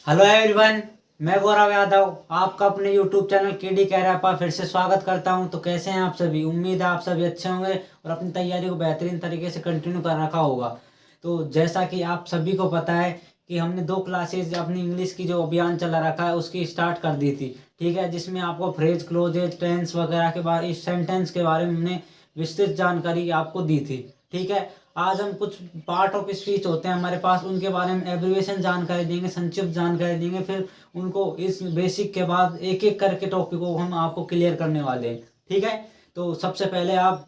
Hello everyone. मैं गौरव यादव आपका अपने यूट्यूब चैनल केडी कैरियर पर फिर से स्वागत करता हूं। तो कैसे हैं आप सभी? उम्मीद है आप सभी अच्छे होंगे और अपनी तैयारी को बेहतरीन तरीके से कंटिन्यू कर रखा होगा। तो जैसा कि आप सभी को पता है कि हमने 2 क्लासेज अपनी इंग्लिश की जो अभियान चला रखा है उसकी स्टार्ट कर दी थी। ठीक है, जिसमें आपको फ्रेज, क्लोजेज, टेंस वगैरह के बारे, इस सेंटेंस के बारे में हमने विस्तृत जानकारी आपको दी थी। ठीक है, आज हम कुछ पार्ट ऑफ स्पीच होते हैं हमारे पास, उनके बारे में एब्रीविएशन जानकारी देंगे, संक्षिप्त जानकारी देंगे। फिर उनको इस बेसिक के बाद एक एक करके टॉपिक को हम आपको क्लियर करने वाले हैं। ठीक है, तो सबसे पहले आप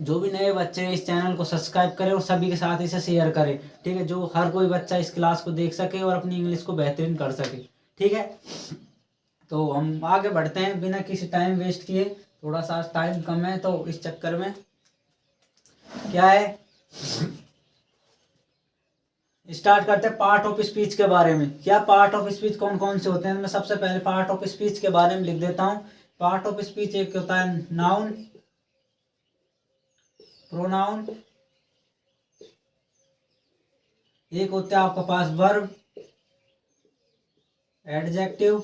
जो भी नए बच्चे हैं इस चैनल को सब्सक्राइब करें और सभी के साथ इसे शेयर करें। ठीक है, जो हर कोई बच्चा इस क्लास को देख सके और अपनी इंग्लिश को बेहतरीन कर सके। ठीक है, तो हम आगे बढ़ते हैं बिना किसी टाइम वेस्ट किए। थोड़ा सा टाइम कम है तो इस चक्कर में क्या है, स्टार्ट करते हैं पार्ट ऑफ स्पीच के बारे में। क्या पार्ट ऑफ स्पीच कौन कौन से होते हैं? मैं सबसे पहले पार्ट ऑफ स्पीच के बारे में लिख देता हूं। पार्ट ऑफ स्पीच एक होता है नाउन, प्रोनाउन, एक होता है आपके पास वर्ब, एडजेक्टिव,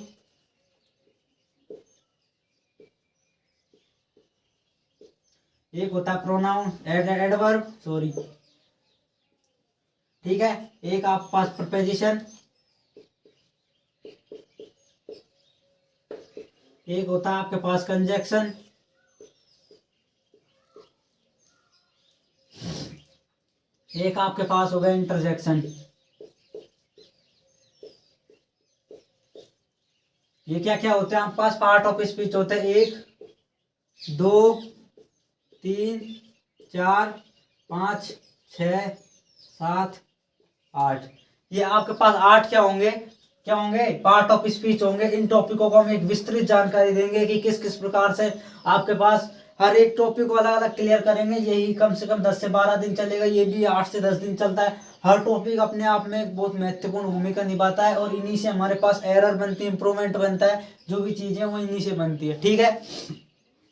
एक होता है प्रोनाउन एडवर्ब, सॉरी। ठीक है, एक आपके पास प्रपोजिशन, एक होता है आपके पास कंजक्शन, एक आपके पास होगा इंटरजेक्शन। ये क्या क्या होते हैं आपके पास? पार्ट ऑफ स्पीच होते हैं 1 2 3 4 5 6 7 8। ये आपके पास 8 क्या होंगे? क्या होंगे? पार्ट ऑफ स्पीच होंगे। इन टॉपिकों को हम एक विस्तृत जानकारी देंगे कि किस किस प्रकार से आपके पास हर एक टॉपिक को अलग अलग क्लियर करेंगे। यही कम से कम 10 से 12 दिन चलेगा, ये भी 8 से 10 दिन चलता है। हर टॉपिक अपने आप में एक बहुत महत्वपूर्ण भूमिका निभाता है और इन्हीं से हमारे पास एरर बनती है, इंप्रूवमेंट बनता है। जो भी चीजें वो इन्हीं से बनती है। ठीक है,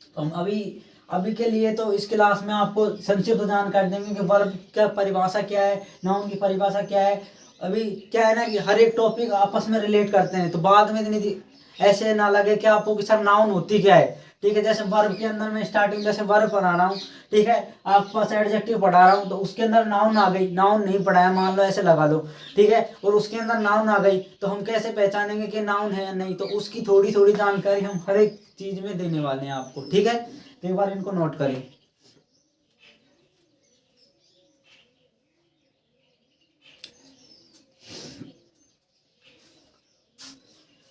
तो हम अभी अभी के लिए तो इस क्लास में आपको संक्षिप्त जानकारी देंगे कि वर्ब क्या परिभाषा क्या है, नाउन की परिभाषा क्या है। अभी क्या है ना कि हर एक टॉपिक आपस में रिलेट करते हैं, तो बाद में इतनी ऐसे ना लगे कि आपको कि सर नाउन होती क्या है। ठीक है, जैसे वर्ब के अंदर मैं स्टार्टिंग जैसे वर्ब पढ़ा रहा हूँ, ठीक है, आपके पास एडजेक्टिव पढ़ा रहा हूँ तो उसके अंदर नाउन आ गई, नाउन नहीं पढ़ाया मान लो, ऐसे लगा लो। ठीक है, और उसके अंदर नाउन आ गई तो हम कैसे पहचानेंगे कि नाउन है या नहीं? तो उसकी थोड़ी थोड़ी जानकारी हम हर एक चीज में देने वाले हैं आपको। ठीक है, तो एक बार इनको नोट करें।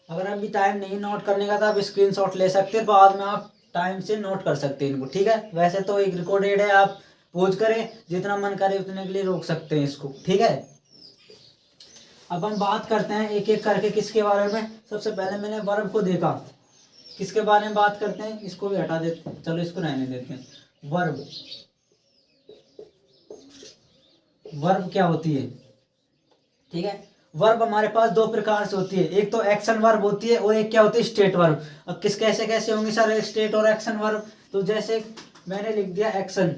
अगर अभी टाइम नहीं नोट करने का तो आप स्क्रीनशॉट ले सकते हैं, बाद में आप टाइम से नोट कर सकते हैं इनको। ठीक है, वैसे तो एक रिकॉर्डेड है, आप पोज करें, जितना मन करे उतने के लिए रोक सकते हैं इसको। ठीक है, अब हम बात करते हैं एक एक करके किसके बारे में। सबसे पहले मैंने वर्ब को देखा, किसके बारे में बात करते हैं? इसको भी हटा देते, चलो इसको रहने देते हैं। वर्ब, वर्ब क्या होती है? ठीक है, वर्ब हमारे पास 2 प्रकार से होती है। एक तो एक्शन वर्ब होती है और एक क्या होती है? State verb. अब किस कैसे कैसे होंगे सर स्टेट और एक्शन वर्ब? तो जैसे मैंने लिख दिया एक्शन,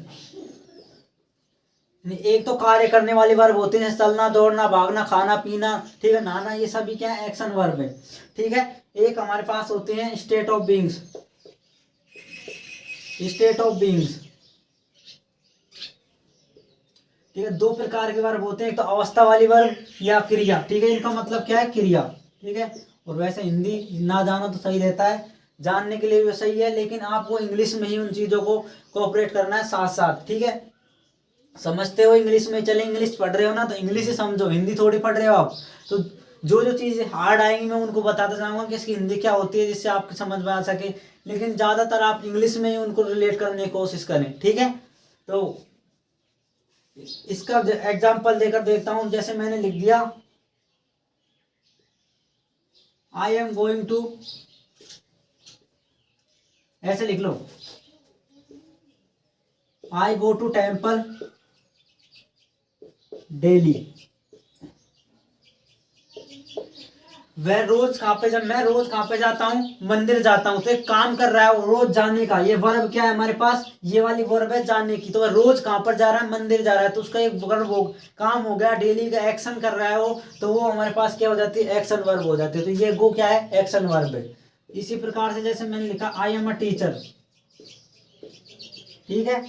एक तो कार्य करने वाली वर्ब होती है जैसे चलना, दौड़ना, भागना, खाना पीना, ठीक है, नहाना, ये सभी क्या है? एक्शन वर्ब है। ठीक है, एक हमारे पास होते हैं state of beings, state of beings. ठीक है, 2 प्रकार के वर्ब होते हैं, एक तो अवस्था वाली वर्ब या क्रिया। ठीक है, इनका मतलब क्या है? क्रिया। ठीक है, और वैसे हिंदी ना जानो तो सही रहता है, जानने के लिए भी सही है, लेकिन आपको इंग्लिश में ही उन चीजों को कोऑपरेट करना है साथ साथ। ठीक है, समझते हो इंग्लिश में, चले इंग्लिश पढ़ रहे हो ना तो इंग्लिश ही समझो, हिंदी थोड़ी पढ़ रहे हो आप। तो जो जो चीजें हार्ड आएंगी मैं उनको बताता जाऊंगा कि इसकी हिंदी क्या होती है, जिससे आपको समझ में आ सके। लेकिन ज्यादातर आप इंग्लिश में ही उनको रिलेट करने की कोशिश करें। ठीक है, तो इसका एग्जाम्पल देकर देखता हूं। जैसे मैंने लिख दिया आई एम गोइंग टू, ऐसे लिख लो, आई गो टू टेम्पल डेली। वह रोज कहाँ पे, जब मैं रोज कहाँ पे जाता हूँ, मंदिर जाता हूँ, तो एक काम कर रहा है वो रोज जाने का, ये वर्ब क्या है हमारे पास, ये वाली वर्ब है जाने की। तो वह रोज कहाँ पर जा रहा है, मंदिर जा रहा है, तो उसका एक वर्ब हो, काम हो गया, डेली का एक्शन कर रहा है वो, तो वो हमारे पास क्या हो जाती है, एक्शन वर्ब हो जाती है। तो ये गो क्या है, एक्शन वर्ब है। इसी प्रकार से जैसे मैंने लिखा आई एम अ टीचर, ठीक है,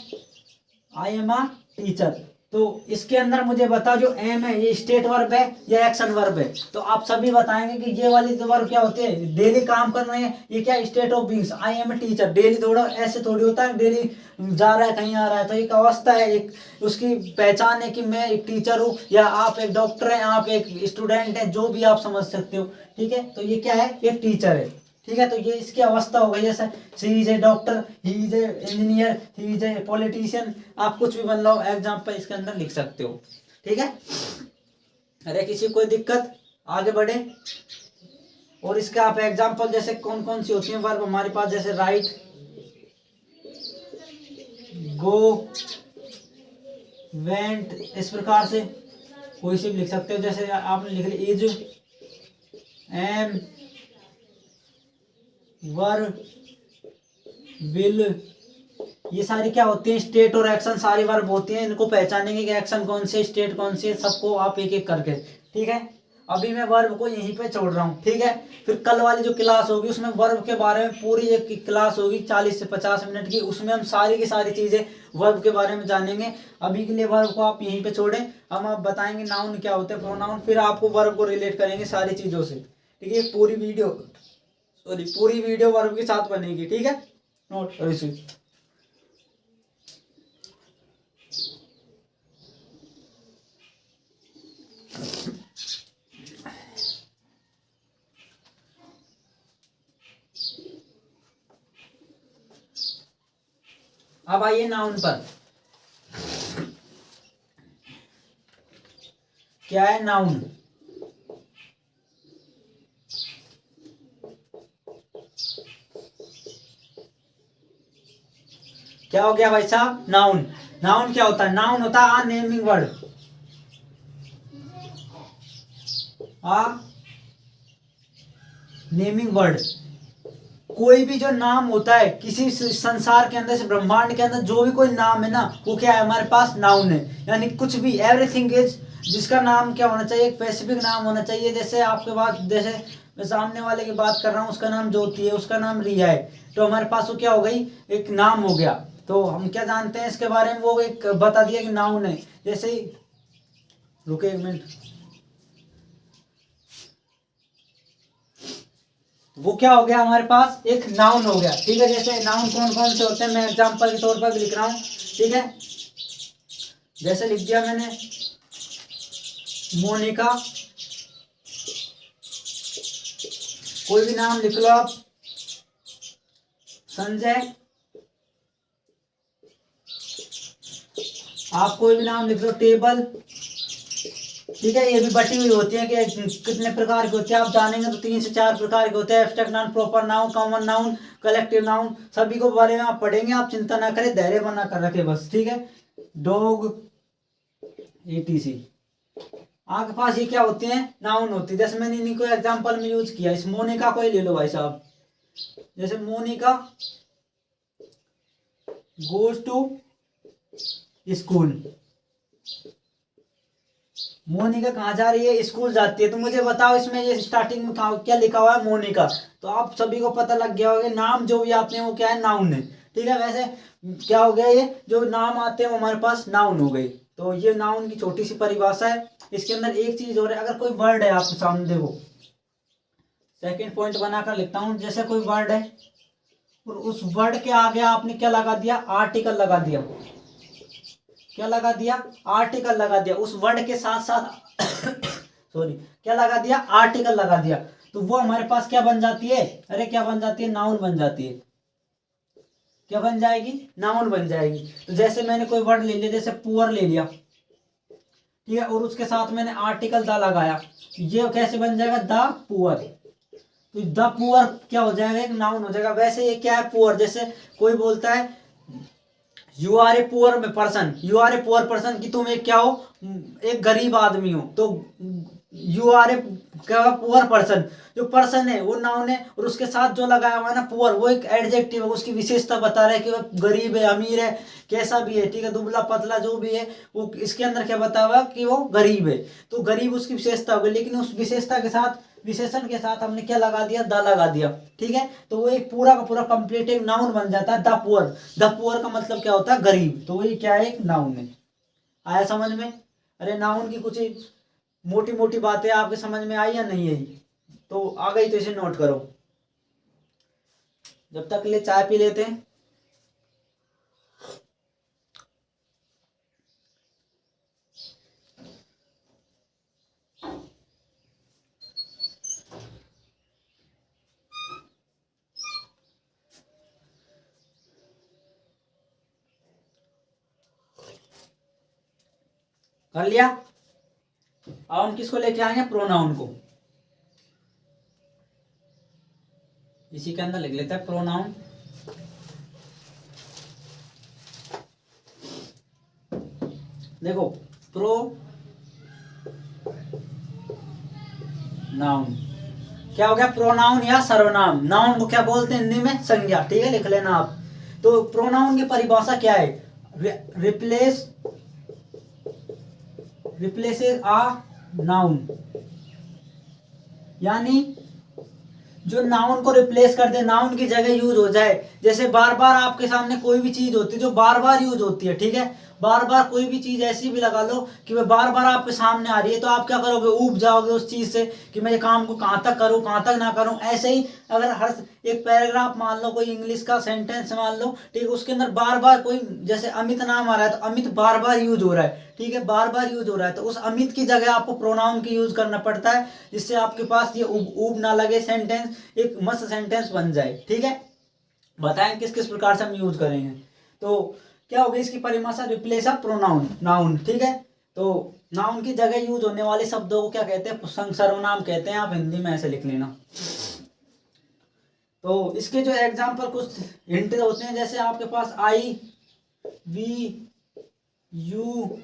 आई एम अ टीचर, तो इसके अंदर मुझे बताओ जो एम है ये स्टेट वर्ब है या एक्शन वर्ब है। तो आप सभी बताएंगे कि ये वाली जो वर्ब क्या होते हैं, डेली काम कर रहे हैं, ये क्या state of beings, I am a teacher, daily थोड़ा ऐसे थोड़ी होता है डेली जा रहा है कहीं आ रहा है, तो एक अवस्था है, एक उसकी पहचान है कि मैं एक टीचर हूँ, या आप एक डॉक्टर हैं, आप एक स्टूडेंट हैं, जो भी आप समझ सकते हो, ठीक है। तो ये क्या है, एक टीचर है, ठीक है। तो ये इसकी अवस्था हो गई, जैसे she is a doctor, he is a engineer, he is a politician, आप कुछ भी बन लो एग्जाम्पल इसके अंदर लिख सकते हो, ठीक है। अरे किसी कोई दिक्कत, आगे बढ़े। और इसका आप एग्जाम्पल जैसे कौन कौन सी होती है वर्ब हमारे पास, जैसे राइट, गो, वेंट, इस प्रकार से कोई सी भी लिख सकते हो। जैसे आपने लिख ली इज, एम, वर, विल, ये सारी क्या होती है, स्टेट और एक्शन सारी वर्ब होती हैं। इनको पहचानेंगे कि एक्शन कौन से, स्टेट कौन से, सबको आप एक एक करके, ठीक है। अभी मैं वर्ब को यहीं पे छोड़ रहा हूँ, ठीक है। फिर कल वाली जो क्लास होगी उसमें वर्ब के बारे में पूरी एक क्लास होगी 40 से 50 मिनट की, उसमें हम सारी की सारी चीजें वर्ब के बारे में जानेंगे। अभी के लिए वर्ब को आप यहीं पे छोड़ें, हम आप बताएंगे नाउन क्या होते हैं, प्रोनाउन, फिर आपको वर्ब को रिलेट करेंगे सारी चीजों से, ठीक है। पूरी वीडियो, सॉरी पूरी वीडियो वर्ब के साथ बनेगी, ठीक है। Note receive. अब आइए नाउन पर, क्या है नाउन। क्या हो गया भाई साहब, नाउन। नाउन क्या होता है, नाउन होता है नेमिंग वर्ड, आ नेमिंग वर्ड। कोई भी जो नाम होता है किसी संसार के अंदर से, ब्रह्मांड के अंदर जो भी कोई नाम है ना, वो क्या है हमारे पास, नाउन है। यानी कुछ भी, एवरीथिंग इज, जिसका नाम क्या होना चाहिए, एक स्पेसिफिक नाम होना चाहिए। जैसे आपके पास, जैसे मैं सामने वाले की बात कर रहा हूँ, उसका नाम ज्योति है, उसका नाम रिया है, तो हमारे पास वो क्या हो गई, एक नाम हो गया। तो हम क्या जानते हैं इसके बारे में, वो एक बता दिया कि नाउन है। जैसे, रुके एक मिनट, वो क्या हो गया हमारे पास, एक नाउन हो गया, ठीक है। जैसे नाउन कौन कौन से होते हैं, मैं एग्जांपल के तौर पर भी लिख रहा हूँ, ठीक है। जैसे लिख दिया मैंने मोनिका, कोई भी नाम लिख लो आप, संजय, आप कोई भी नाम लिख लो, टेबल, ठीक है। ये भी बटी हुई होती है कि कितने प्रकार के होते हैं, आप जानेंगे तो 3 से 4 प्रकार के होते हैं, abstract noun, proper noun, common noun, collective noun, सभी को बारे में आप पढ़ेंगे, आप चिंता ना करें, धैर्य बना कर रखें बस, ठीक है। डॉग, etc, आपके पास ये क्या होते हैं, नाउन होती है। जैसे मैंने इन्हीं को एग्जांपल में यूज किया, इस मोनिका को ही ले लो भाई साहब। जैसे Monica goes to school, Monica कहाँ जा रही है, स्कूल जाती है। तो मुझे बताओ इसमें ये स्टार्टिंग में क्या लिखा हुआ है, मोनिका। तो आप सभी को पता लग गया होगा, नाम जो भी आते हैं वो क्या है, नाउन है, ठीक है। वैसे क्या हो गया, ये जो नाम आते हैं वो हमारे पास नाउन हो गए। तो ये नाउन की छोटी सी परिभाषा है। इसके अंदर एक चीज और है, अगर कोई वर्ड है आपके सामने, देखो सेकेंड पॉइंट बनाकर लिखता हूं, जैसे कोई वर्ड है और उस वर्ड के आगे आपने क्या लगा दिया, आर्टिकल लगा दिया, क्या लगा दिया, आर्टिकल लगा दिया, उस वर्ड के साथ साथ सॉरी क्या लगा दिया, आर्टिकल लगा दिया, तो वो हमारे पास क्या बन जाती है, अरे क्या बन जाती है, नाउन बन जाती है। क्या बन जाएगी, नाउन बन जाएगी। तो जैसे मैंने कोई वर्ड ले लिया, जैसे पुअर ले लिया, ठीक है, और उसके साथ मैंने आर्टिकल द लगाया, ये कैसे बन जाएगा, द पुअर। तो द पुअर क्या हो जाएगा, एक नाउन हो जाएगा। वैसे ये क्या है, पुअर, जैसे कोई बोलता है you are a poor person, you are a poor person, कि तुम एक क्या हो, एक गरीब आदमी हो, तो यू आर ए क्या हुआ, पुअर पर्सन। जो पर्सन है वो नाउन है, और उसके साथ जो लगाया हुआ है ना पुअर, वो एक एडजेक्टिव है, उसकी विशेषता बता रहा है कि वह गरीब है, अमीर है, कैसा भी है, ठीक है, दुबला पतला जो भी है, वो इसके अंदर क्या बता हुआ कि वो गरीब है। तो गरीब उसकी विशेषता हो गई, लेकिन उस विशेषता के साथ, विशेषण के साथ हमने क्या लगा दिया, द लगा दिया, ठीक है। तो वो एक पूरा का पूरा कंप्लीट एक नाउन बन जाता है, द पुअर। द पुअर का मतलब क्या होता है, गरीब। तो वही क्या है, एक नाउन है। आया समझ में? अरे नाउन की कुछ मोटी मोटी बातें आपके समझ में आई या नहीं आई? तो आ गई तो इसे नोट करो। जब तक ले चाय पी लेते हैं। कर लिया? अब हम किसको लेके आएंगे, प्रोनाउन को। इसी के अंदर लिख लेते हैं प्रोनाउन। देखो, प्रो नाउन क्या हो गया, प्रोनाउन या सर्वनाम। नाउन को क्या बोलते हैं हिंदी में, संज्ञा, ठीक है, लिख लेना आप। तो प्रोनाउन की परिभाषा क्या है, रिप्लेसेस आ नाउन, यानी जो नाउन को रिप्लेस कर दे, नाउन की जगह यूज हो जाए। जैसे बार बार आपके सामने कोई भी चीज होती है जो बार बार यूज होती है, ठीक है, बार बार कोई भी चीज ऐसी भी लगा लो कि वह बार बार आपके सामने आ रही है, तो आप क्या करोगे, ऊब जाओगे उस चीज से कि मैं ये काम को कहाँ तक करूँ, कहाँ तक ना करूँ। ऐसे ही अगर हर एक पैराग्राफ मान लो, कोई इंग्लिश का सेंटेंस मान लो, ठीक है, उसके अंदर बार बार कोई, जैसे अमित नाम आ रहा है तो अमित बार बार यूज हो रहा है, ठीक है, बार बार यूज हो रहा है, तो उस अमित की जगह आपको प्रोनाउन की यूज करना पड़ता है, जिससे आपके पास ये ऊब ऊब ना लगे, सेंटेंस एक मस्त सेंटेंस बन जाए, ठीक है। बताएं किस किस प्रकार से हम यूज करेंगे। तो क्या होगी इसकी परिभाषा, रिप्लेस ऑफ प्रोनाउन, नाउन, ठीक है। तो नाउन की जगह यूज होने वाले शब्दों को क्या कहते हैं, सर्वनाम कहते हैं। आप हिंदी में ऐसे लिख लेना। तो इसके जो एग्जाम्पल कुछ हिंट होते हैं, जैसे आपके पास I, we, you,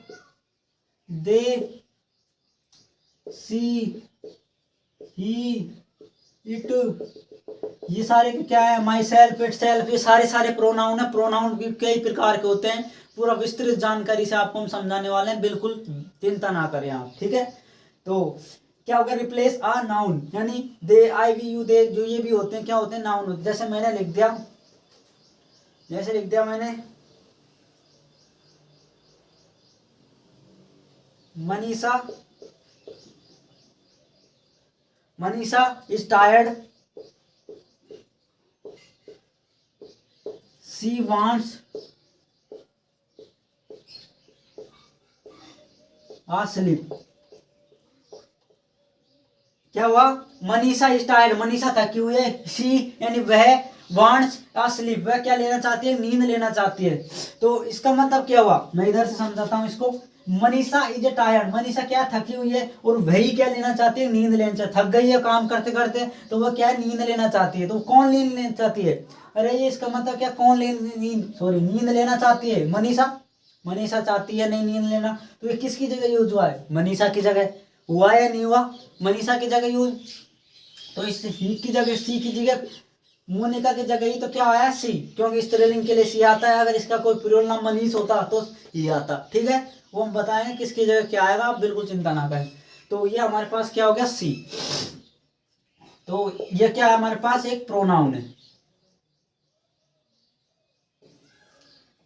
they, she, he, it, ये सारे क्या है, माई सेल्फ, इट सेल्फ, ये सारे सारे प्रोनाउन है। प्रोनाउन भी कई प्रकार के होते हैं, पूरा विस्तृत जानकारी से आपको हम समझाने वाले हैं, बिल्कुल चिंता ना करें आप, ठीक है। तो क्या हो गया, रिप्लेस आ नाउन, यानी दे, आई, वी, यू, दे, जो ये भी होते हैं क्या होते हैं, नाउन होते हैं। जैसे मैंने लिख दिया, जैसे लिख दिया मैंने, Manisha, Manisha is tired, she wants a sleep। क्या हुआ, मनीषा इज टायर्ड, मनीषा थकी हुई है, शी यानी वह, वांट्स अ स्लीप, वह क्या लेना चाहती है, नींद लेना चाहती है। तो इसका मतलब क्या हुआ, मैं इधर से समझाता हूँ इसको। मनीषा इज टायर्ड, मनीषा क्या थकी हुई है, और वही क्या लेना चाहती है, नींद लेना चाहती, थक गई है काम करते करते, तो वह क्या नींद लेना चाहती है। तो कौन नींद लेना चाहती है, अरे ये इसका मतलब क्या, कौन नींद लेना चाहती है, मनीषा, मनीषा चाहती है नहीं नींद लेना। तो ये किसकी जगह यूज हुआ है, मनीषा की जगह हुआ या नहीं हुआ, मनीषा की जगह यूज। तो इस ही की जगह, सी की जगह, मोनिका की जगह ही तो क्या आया, सी, क्योंकि स्त्रीलिंग के लिए सी आता है। अगर इसका कोई प्लूरल नाम मनीष होता तो ये आता, ठीक है। वो हम बताएंगे किसकी जगह क्या आएगा, आप बिल्कुल चिंता ना करें। तो ये हमारे पास क्या हो गया, सी। तो ये क्या है, हमारे पास एक प्रोनाउन है।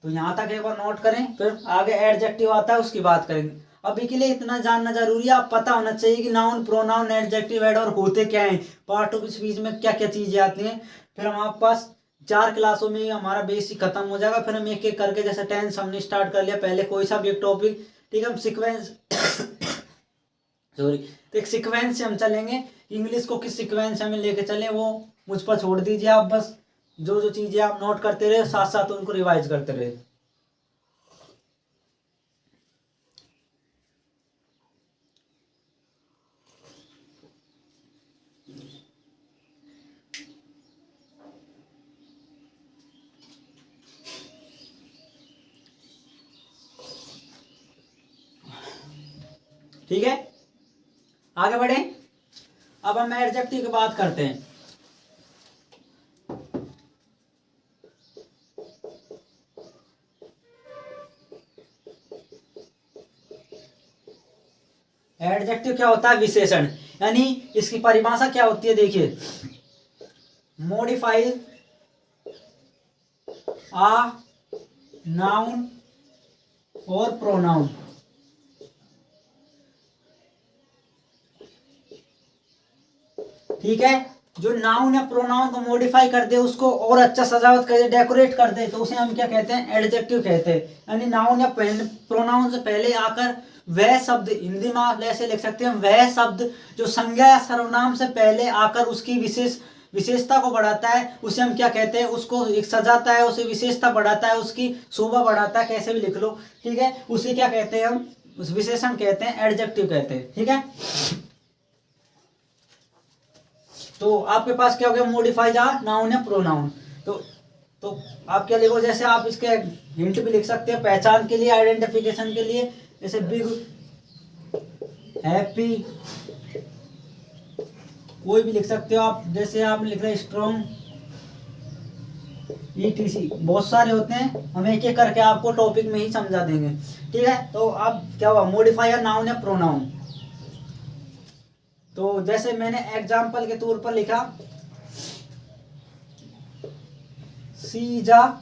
तो यहां तक एक बार नोट करें, फिर आगे एडजेक्टिव आता है उसकी बात करेंगे। अभी के लिए इतना जानना जरूरी है, आप पता होना चाहिए कि नाउन, प्रोनाउन, एडजेक्टिव, एडवर्ब होते क्या हैं, पार्ट ऑफ स्पीच में क्या क्या चीजें आती हैं। फिर हमारे पास 4 क्लासों में हमारा बेसिक खत्म हो जाएगा। फिर हम एक एक करके, जैसे टेंस हमने स्टार्ट कर लिया, पहले कोई सा भी एक टॉपिक, ठीक है, हम सिक्वेंस सॉरी, तो एक सिक्वेंस से हम चलेंगे। इंग्लिश को किस सिक्वेंस से हमें लेके चले वो मुझ पर छोड़ दीजिए आप, बस जो जो चीजें आप नोट करते रहे, साथ साथ उनको रिवाइज करते रहे। ठीक है, आगे बढ़े। अब हम एडजेक्टिव की बात करते हैं। एडजेक्टिव क्या होता है? विशेषण। यानी इसकी परिभाषा क्या होती है, देखिए, मॉडिफाई आ नाउन और प्रोनाउन। ठीक है, जो नाउन या प्रोनाउन को मॉडिफाई कर दे, उसको और अच्छा सजावट कर दे, डेकोरेट कर दे, तो उसे हम क्या कहते हैं? एडजेक्टिव कहते हैं। यानी नाउन या प्रोनाउन से पहले आकर वह शब्द, हिंदी में आप ऐसे लिख सकते हैं, वह शब्द जो संज्ञा या सर्वनाम से पहले आकर उसकी विशेषता को बढ़ाता है, उसे हम क्या कहते हैं? उसको एक सजाता है, उसे विशेषता बढ़ाता है, उसकी शोभा बढ़ाता है, कैसे भी लिख लो। ठीक है, उसे क्या कहते हैं? हम उस विशेषण कहते हैं, एडजेक्टिव कहते हैं। ठीक है, तो आपके पास क्या हो गया? मॉडिफाइड आर नाउन या प्रोनाउन। तो आप क्या लिखो? जैसे आप इसके हिंट भी लिख सकते हैं पहचान के लिए, आइडेंटिफिकेशन के लिए, जैसे बिग, हैप्पी, कोई भी लिख सकते हो आप। जैसे आप लिख रहे स्ट्रॉन्ग, ETC, बहुत सारे होते हैं, हम एक एक करके आपको टॉपिक में ही समझा देंगे। ठीक है, तो अब क्या हुआ? मॉडिफायर नाउन या प्रोनाउन। तो जैसे मैंने एग्जाम्पल के तौर पर लिखा, she is a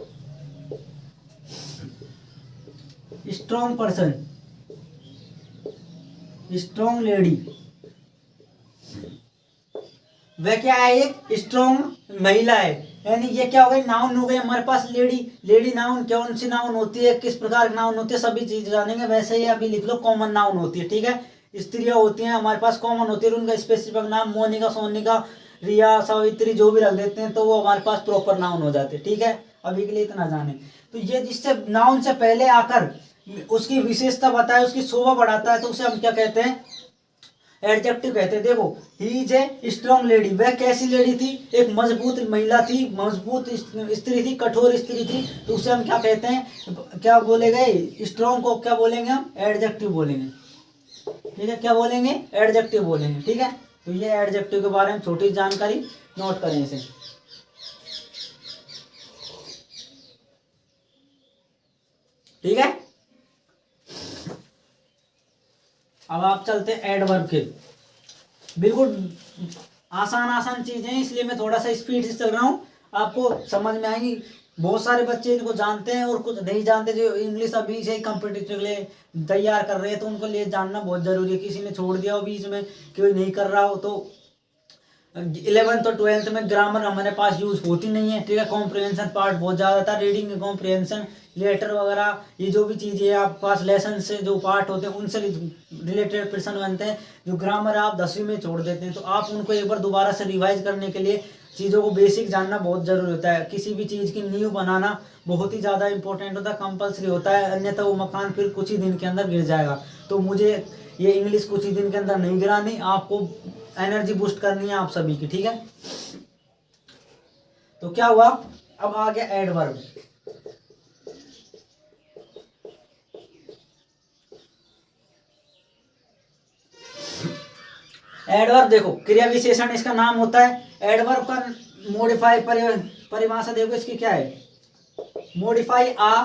strong person, strong lady. वह क्या है? एक स्ट्रॉन्ग महिला है। यानी ये क्या हो गई? नाउन हो गई हमारे पास लेडी। लेडी नाउन कौन सी नाउन होती है, किस प्रकार की नाउन होती है, सभी चीज जानेंगे। वैसे ही अभी लिख लो कॉमन नाउन होती है। ठीक है, स्त्रियां होती हैं हमारे पास, कॉमन होती है, उनका स्पेसिफिक नाम मोनिका, सोनिका, रिया, सावित्री, जो भी रख देते हैं तो वो हमारे पास प्रॉपर नाउन हो जाते हैं। ठीक है, अभी के लिए इतना जाने। तो ये जिससे नाउन से पहले आकर उसकी विशेषता बताए, उसकी शोभा बढ़ाता है, तो उसे हम क्या कहते हैं? एडजेक्टिव कहते हैं। देखो, he is a strong lady, वह कैसी लेडी थी? एक मजबूत महिला थी, मजबूत स्त्री थी, कठोर स्त्री थी। तो उसे हम क्या कहते हैं? क्या बोलेंगे? स्ट्रॉन्ग को क्या बोलेंगे हम? एडजेक्टिव बोलेंगे। ठीक है, क्या बोलेंगे? एडजेक्टिव बोलेंगे। ठीक है, तो ये एडजेक्टिव के बारे में छोटी जानकारी नोट करें इसे। ठीक है, अब आप चलते हैं एडवर्ब के। बिल्कुल आसान आसान चीजें हैं, इसलिए मैं थोड़ा सा स्पीड से चल रहा हूँ, आपको समझ में आएंगी। बहुत सारे बच्चे इनको जानते हैं और कुछ नहीं जानते, जो इंग्लिश अभी से ही कॉम्पिटिटिव के लिए तैयार कर रहे हैं, तो उनको लिए जानना बहुत जरूरी है। किसी ने छोड़ दिया हो बीच में, कोई नहीं कर रहा हो, तो 11th और 12th में ग्रामर हमारे पास यूज होती नहीं है। ठीक है, कॉम्प्रिहेंशन पार्ट बहुत ज़्यादा था, रीडिंग कॉम्प्रिहेंशन, लेटर वगैरह, ये जो भी चीज़ें आपके पास लेसन से जो पार्ट होते हैं उनसे रिलेटेड प्रश्न बनते हैं। जो ग्रामर आप 10वीं में छोड़ देते हैं, तो आप उनको एक बार दोबारा से रिवाइज करने के लिए चीज़ों को बेसिक जानना बहुत ज़रूरी होता है। किसी भी चीज़ की नींव बनाना बहुत ही ज़्यादा इंपॉर्टेंट होता है, कंपल्सरी होता है, अन्यथा वो मकान फिर कुछ ही दिन के अंदर गिर जाएगा। तो मुझे ये इंग्लिश कुछ ही दिन के अंदर नहीं गिरानी, आपको एनर्जी बूस्ट करनी है आप सभी की। ठीक है, तो क्या हुआ? अब आ गया एडवर्ब। एडवर्ब देखो, क्रिया विशेषण इसका नाम होता है। एडवर्ब का मॉडिफाई परिभाषा देखो इसकी क्या है? मॉडिफाई आ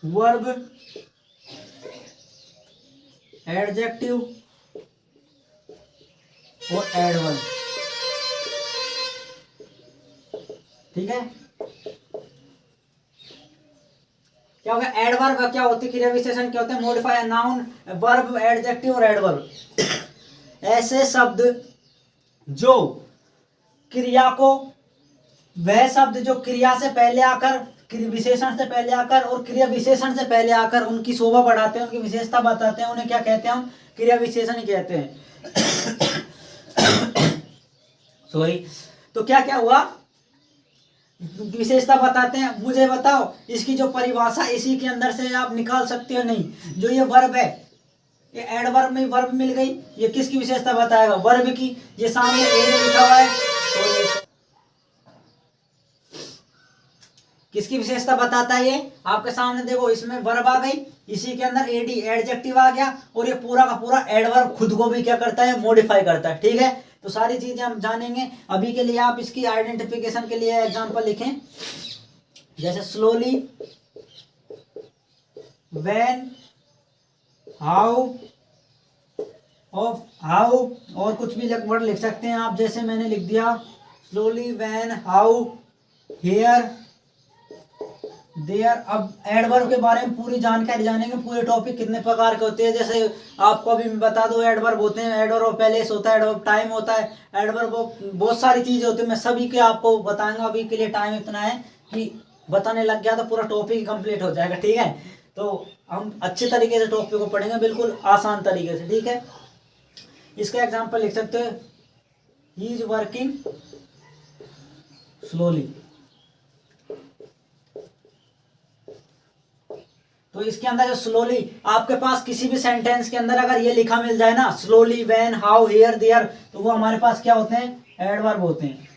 वर्ब, एडजेक्टिव और एडवर्ब। ठीक है, क्या होगा? एडवर्ब क्या होती है? क्रिया विशेषण क्या होते हैं? मॉडिफाई नाउन, वर्ब, एडजेक्टिव और एडवर्ब। ऐसे शब्द जो क्रिया को, वह शब्द जो क्रिया से पहले आकर, विशेषण से पहले आकर और क्रिया विशेषण से पहले आकर उनकी शोभा बढ़ाते हैं, उनकी विशेषता बताते हैं, उन्हें क्या कहते हैं? हम क्रिया विशेषण कहते हैं। सॉरी, तो क्या क्या हुआ? विशेषता बताते हैं। मुझे बताओ इसकी जो परिभाषा इसी के अंदर से आप निकाल सकते हो? नहीं, जो ये वर्ब है, ये एडवर्ब में वर्ब मिल गई, ये किसकी विशेषता बताएगा? वर्ब की। ये सामने ए में लिखा हुआ है, तो किसकी विशेषता बताता है? ये आपके सामने देखो, इसमें वर्ब आ गई, इसी के अंदर एडी एडजेक्टिव आ गया, और ये पूरा का पूरा एडवर्ब खुद को भी क्या करता है, मॉडिफाई करता है। ठीक है, तो सारी चीजें हम जानेंगे। अभी के लिए आप इसकी आइडेंटिफिकेशन के लिए एग्जांपल लिखें, जैसे slowly, when, how, of, how, और कुछ भी वर्ड लिख सकते हैं आप, जैसे मैंने लिख दिया slowly, when, how, here, there. अब एडवर्ब के बारे में पूरी जानकारी जानेंगे, पूरे टॉपिक कितने प्रकार के होते हैं। जैसे आपको अभी मैं बता दूं, एडवर्ब होते हैं, एडवर्ब प्लेस होता है, एडवर्ब टाइम होता है, एडवर्ब बहुत सारी चीजें होती है। मैं सभी के आपको बताऊंगा, अभी के लिए टाइम इतना है कि बताने लग गया तो पूरा टॉपिक कंप्लीट हो जाएगा। ठीक है, तो हम अच्छे तरीके से टॉपिक को पढ़ेंगे, बिल्कुल आसान तरीके से। ठीक है, इसका एग्जाम्पल लिख सकते हैं, ही इज वर्किंग स्लोली। तो इसके अंदर जो स्लोली, आपके पास किसी भी सेंटेंस के अंदर अगर ये लिखा मिल जाए ना, slowly, when, how, here, there, तो वो हमारे पास क्या होते हैं, एडवर्ब होते हैं।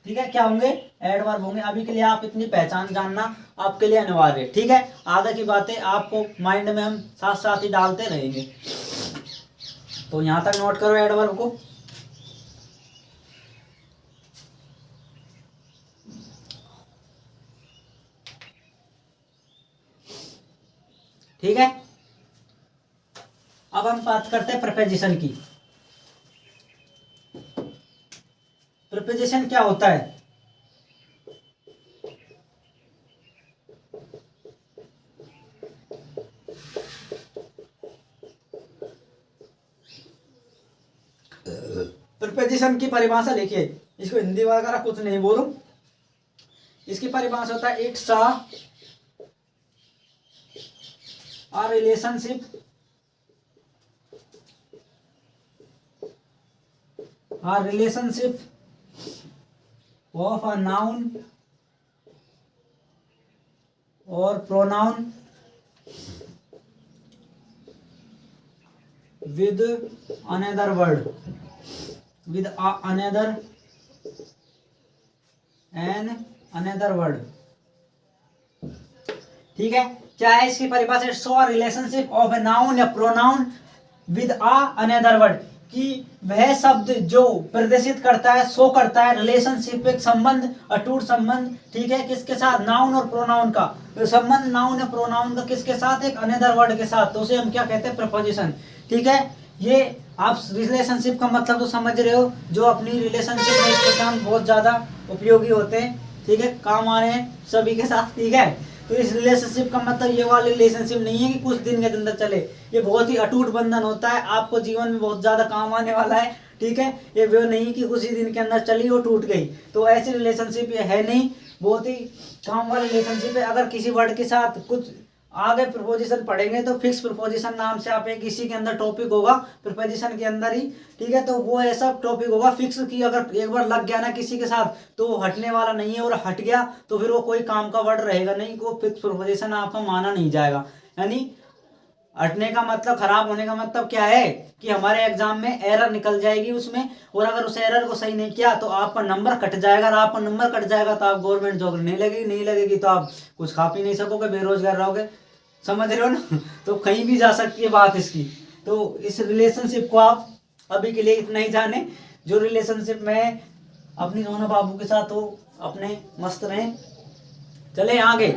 ठीक है, क्या होंगे, एडवर्ब होंगे। अभी के लिए आप इतनी पहचान जानना आपके लिए अनिवार्य है। ठीक है, आगे की बातें आपको माइंड में हम साथ साथ ही डालते रहेंगे। तो यहां तक नोट करो एडवर्ब को। ठीक है, अब हम बात करते हैं प्रीपोजिशन की। प्रीपोजिशन क्या होता है? प्रीपोजिशन की परिभाषा लिखिए, इसको हिंदी वगैरह कुछ नहीं बोलूं। इसकी परिभाषा होता है, it's a relationship of a noun or pronoun with another word, with another word। ठीक है, क्या है इसकी परिभाषा? Show relationship of a noun या प्रोनाउन विद अनदर वर्ड, कि वह शब्द जो प्रदर्शित करता है, शो करता है रिलेशनशिप, एक संबंध, अटूट संबंध। ठीक है, किसके साथ? नाउन और प्रोनाउन का संबंध, नाउन या प्रोनाउन का किसके साथ? एक अनदर वर्ड के साथ। तो उसे हम क्या कहते हैं? प्रपोजिशन। ठीक है, ये आप रिलेशनशिप का मतलब तो समझ रहे हो, जो अपनी रिलेशनशिप में इसके काम बहुत ज्यादा उपयोगी होते हैं। ठीक है, काम आ रहे हैं सभी के साथ। ठीक है, तो इस रिलेशनशिप का मतलब ये वाली रिलेशनशिप नहीं है कि कुछ दिन के अंदर चले, ये बहुत ही अटूट बंधन होता है, आपको जीवन में बहुत ज्यादा काम आने वाला है। ठीक है, ये वो नहीं कि उसी दिन के अंदर चली और टूट गई, तो ऐसी रिलेशनशिप ये है नहीं, बहुत ही काम वाली रिलेशनशिप है। अगर किसी वर्ड के साथ कुछ आगे प्रपोजिशन पढ़ेंगे तो फिक्स प्रपोजिशन नाम से आप एक इसी के अंदर टॉपिक होगा, प्रपोजिशन के अंदर ही। ठीक है, तो वो ऐसा टॉपिक होगा फिक्स कि अगर एक बार लग गया ना किसी के साथ तो वो हटने वाला नहीं है, और हट गया तो फिर वो कोई काम का वर्ड रहेगा नहीं, वो फिक्स प्रपोजिशन आपका माना नहीं जाएगा। यानी हटने का मतलब, खराब होने का मतलब क्या है कि हमारे एग्जाम में एरर निकल जाएगी उसमें, और अगर उस एरर को सही नहीं किया तो आपका नंबर कट जाएगा, और आपका नंबर कट जाएगा तो आप गवर्नमेंट जॉब नहीं लगेगी तो आप कुछ खा पी नहीं सकोगे, बेरोजगार रहोगे। समझ रहे हो ना? तो कहीं भी जा सकती है बात इसकी। तो इस रिलेशनशिप को आप अभी के लिए इतना ही जाने, जो रिलेशनशिप में अपनी सोना बाबू के साथ हो, अपने मस्त रहें। चले आगे।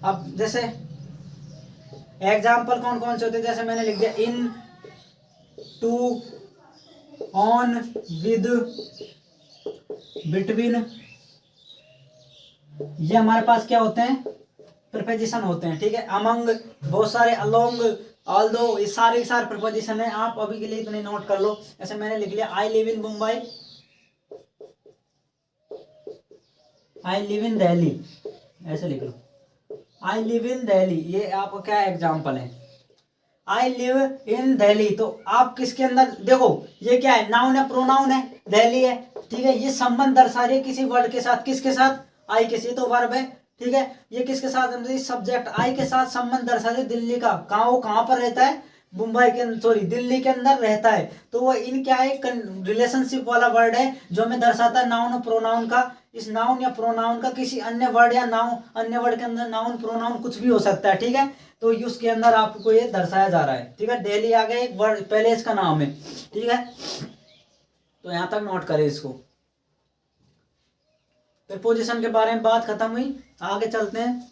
अब जैसे एग्जाम्पल कौन कौन से होते हैं, जैसे मैंने लिख दिया, इन, टू, ऑन, विद, बिटवीन, ये हमारे पास क्या होते हैं? प्रीपोजिशन होते हैं। ठीक है, अमंग, बहुत सारे, अलोंग, ऑल्दो, ये सारे प्रीपोजिशन है। आप अभी के लिए इतने नोट कर लो। ऐसे मैंने लिख लिया, I live in Mumbai, I live in Delhi, ऐसे लिख लो, आई लिव इन दिल्ली। ये आपका क्या एग्जाम्पल है? I live in Delhi. तो आप किसके अंदर देखो, ये क्या है? नाउन है, प्रोनाउन है, दिल्ली है। ठीक है, ये संबंध दर्शा रही है किसी वर्ड के साथ, किसके साथ? आई के साथ, तो वर्ब है। ठीक है, ये किसके साथ? सब्जेक्ट आई के साथ संबंध दर्शा रही दिल्ली का, कहाँ, वो कहाँ पर रहता है? मुंबई के सॉरी दिल्ली के अंदर रहता है, तो वो इन क्या है, रिलेशनशिप वाला वर्ड है जो हमें दर्शाता है नाउन और प्रोनाउन का। इस नाउन या प्रोनाउन का किसी अन्य वर्ड या नाउन, अन्य वर्ड के अंदर नाउन प्रोनाउन कुछ भी हो सकता है, ठीक है। तो उसके अंदर आपको ये दर्शाया जा रहा है, ठीक है। दिल्ली आ गया एक वर्ड, पहले इसका नाम है, ठीक है। तो यहाँ तक नोट करें इसको। प्रीपोजिशन के बारे में बात खत्म हुई, आगे चलते हैं।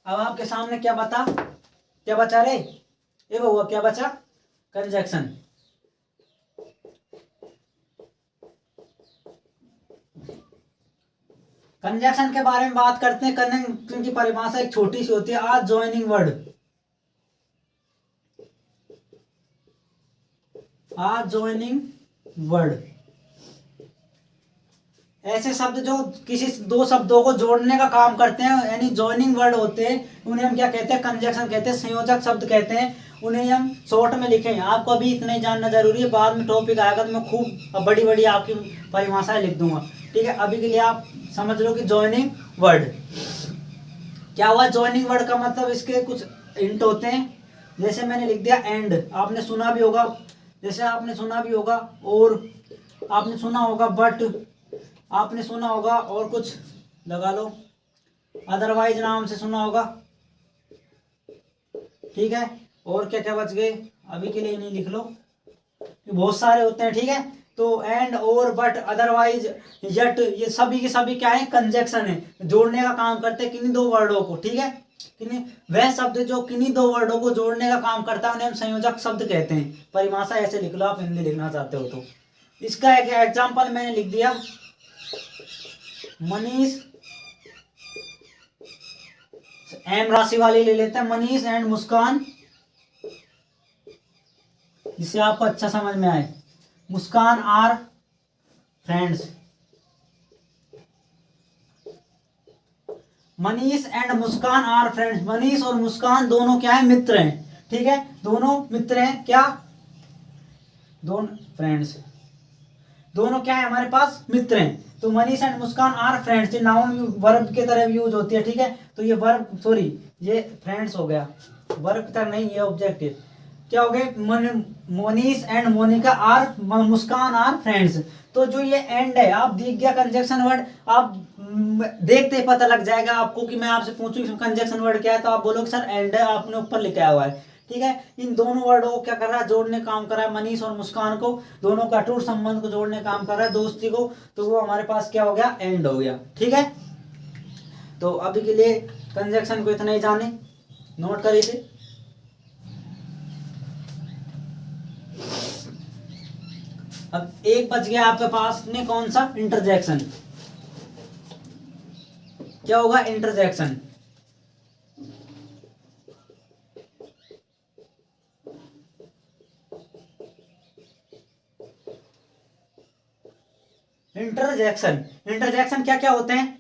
अब आपके सामने क्या बचा रे, ये हुआ क्या बचा, कंजक्शन। कंजक्शन के बारे में बात करते हैं। कंजक्शन की परिभाषा एक छोटी सी होती है, आज ज्वाइनिंग वर्ड, आज ज्वाइनिंग वर्ड, ऐसे शब्द जो किसी दो शब्दों को जोड़ने का काम करते हैं, यानी जॉइनिंग वर्ड होते हैं, उन्हें हम क्या कहते हैं, कंजक्शन कहते हैं, संयोजक शब्द कहते हैं। उन्हें हम शॉर्ट में लिखें, आपको अभी इतना ही जानना जरूरी है, बाद में टॉपिक आएगा तो मैं खूब बड़ी बड़ी आपकी परिभाषाएं लिख दूंगा, ठीक है। अभी के लिए आप समझ लो कि जॉइनिंग वर्ड क्या हुआ। जॉइनिंग वर्ड का मतलब इसके कुछ हिंट होते हैं, जैसे मैंने लिख दिया एंड, आपने सुना भी होगा, जैसे आपने सुना भी होगा, और आपने सुना होगा, बट आपने सुना होगा, और कुछ लगा लो, अदरवाइज नाम से सुना होगा, ठीक है। और क्या क्या बच गए, अभी के लिए नहीं लिख लो, बहुत सारे होते हैं, ठीक है। तो एंड, और, बट, अदरवाइज, यट, ये सभी के सभी क्या है, कंजक्शन है, जोड़ने का काम करते हैं किन्हीं दो वर्डों को, ठीक है। किन्हीं वह शब्द जो किन्हीं दो वर्डों को जोड़ने का काम करता है उन्हें हम संयोजक शब्द कहते हैं। परिभाषा ऐसे लिख लो आप हिंदी लिखना चाहते हो तो। इसका एक एग्जाम्पल मैंने लिख दिया, मनीष, एम राशि वाली ले लेते हैं, मनीष एंड मुस्कान, जिससे आपको अच्छा समझ में आए, Muskan are friends. Manish and Muskan are friends, Manish और मुस्कान दोनों क्या है, मित्र हैं, ठीक है। दोनों मित्र हैं, क्या, दोनों फ्रेंड्स, दोनों क्या है हमारे पास, मित्र हैं। तो Manish and Muskan are friends, ये नाउन वर्ब के तरह यूज होती है, ठीक है। तो ये वर्ब, सॉरी ये फ्रेंड्स हो गया, वर्ब की तरह नहीं, ये ऑब्जेक्टिव क्या हो गए, Manish and Monica are, Muskan are friends. तो जो ये एंड है, आप दिख गया कंजक्शन वर्ड, आप देखते ही पता लग जाएगा आपको कि मैं आपसे पूछूं कंजक्शन वर्ड क्या है, तो आप बोलोगे सर एंड है, आपने ऊपर लिखा हुआ है, ठीक है। इन दोनों वर्डों को क्या कर रहा है, जोड़ने काम कर रहा है, मनीष और मुस्कान को, दोनों का अटूट संबंध को जोड़ने काम कर रहा है, दोस्ती को, तो वो हमारे पास क्या हो गया, एंड हो गया, ठीक है। तो अभी के लिए कंजक्शन को इतना ही जाने, नोट करिए थे। अब एक बच गया आपके पास में, कौन सा, इंटरजेक्शन। क्या होगा, इंटरजेक्शन। इंटरजेक्शन क्या क्या होते हैं,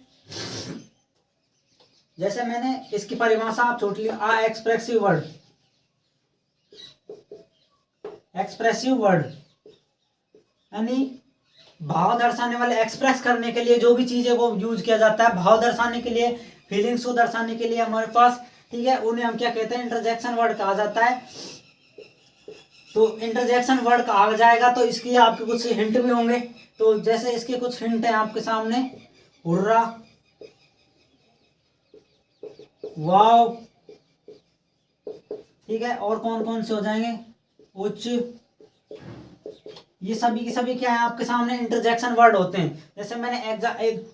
जैसे मैंने इसकी परिभाषा आप छोड़ ली, एक्सप्रेसिव वर्ड, एक्सप्रेसिव वर्ड यानी भाव दर्शाने वाले, एक्सप्रेस करने के लिए जो भी चीजें को यूज किया जाता है, भाव दर्शाने के लिए, फीलिंग्स को दर्शाने के लिए हमारे पास, ठीक है, उन्हें हम क्या कहते हैं, इंटरजेक्शन वर्ड कहा जाता है। तो इंटरजेक्शन वर्ड कहा जाएगा तो इसकी आपके कुछ हिंट भी होंगे, तो जैसे इसके कुछ हिंट है आपके सामने, हुर्रा, वाव, ठीक है, और कौन कौन से हो जाएंगे, उच्च, ये सभी के सभी क्या है आपके सामने, इंटरजेक्शन वर्ड होते हैं। जैसे मैंने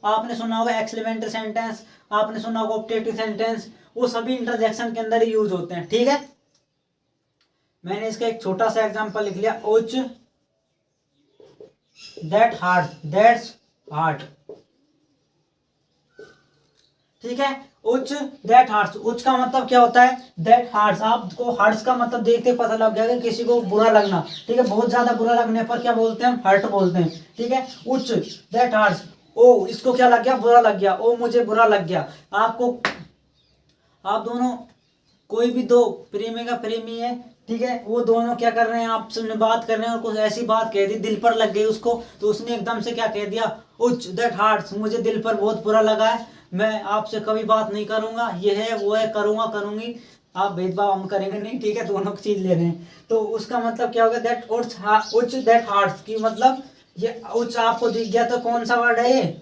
आपने सुना होगा एक्सक्लेमेटरी सेंटेंस, आपने सुना होगा ऑब्जेक्टिव सेंटेंस, वो सभी इंटरजेक्शन के अंदर ही यूज होते हैं, ठीक है। मैंने इसका एक छोटा सा एग्जांपल लिख लिया, उच्च, दैट हार्ट, दैट्स हार्ट, ठीक है। उच्च, दैट हार्ट्स, उच्च का मतलब क्या होता है, दैट हार्ट्स, आपको हार्ट्स का मतलब देखते पता लग गया कि किसी को बुरा लगना, ठीक है, बहुत ज्यादा बुरा लगने पर क्या बोलते हैं, हर्ट बोलते हैं, ठीक है। उच्च, दैट हार्ट्स, ओ इसको क्या लग गया, बुरा लग गया, ओ मुझे बुरा लग गया। आपको, आप दोनों कोई भी दो प्रेमी का प्रेमी है, ठीक है, वो दोनों क्या कर रहे हैं, आपस में बात कर रहे हैं और कुछ ऐसी बात कह दी, दिल पर लग गई उसको, तो उसने एकदम से क्या कह दिया, उच दैट हार्ट्स, मुझे दिल पर बहुत बुरा लगा है, मैं आपसे कभी बात नहीं करूंगा, ये है वो है, करूंगा करूंगी, आप भेदभाव हम करेंगे नहीं। ठीक है, दोनों चीज ले रहे हैं, तो उसका मतलब क्या होगा, दैट उच दैट हार्ट्स की मतलब ये उच आपको दिख गया तो कौन सा वर्ड है ये,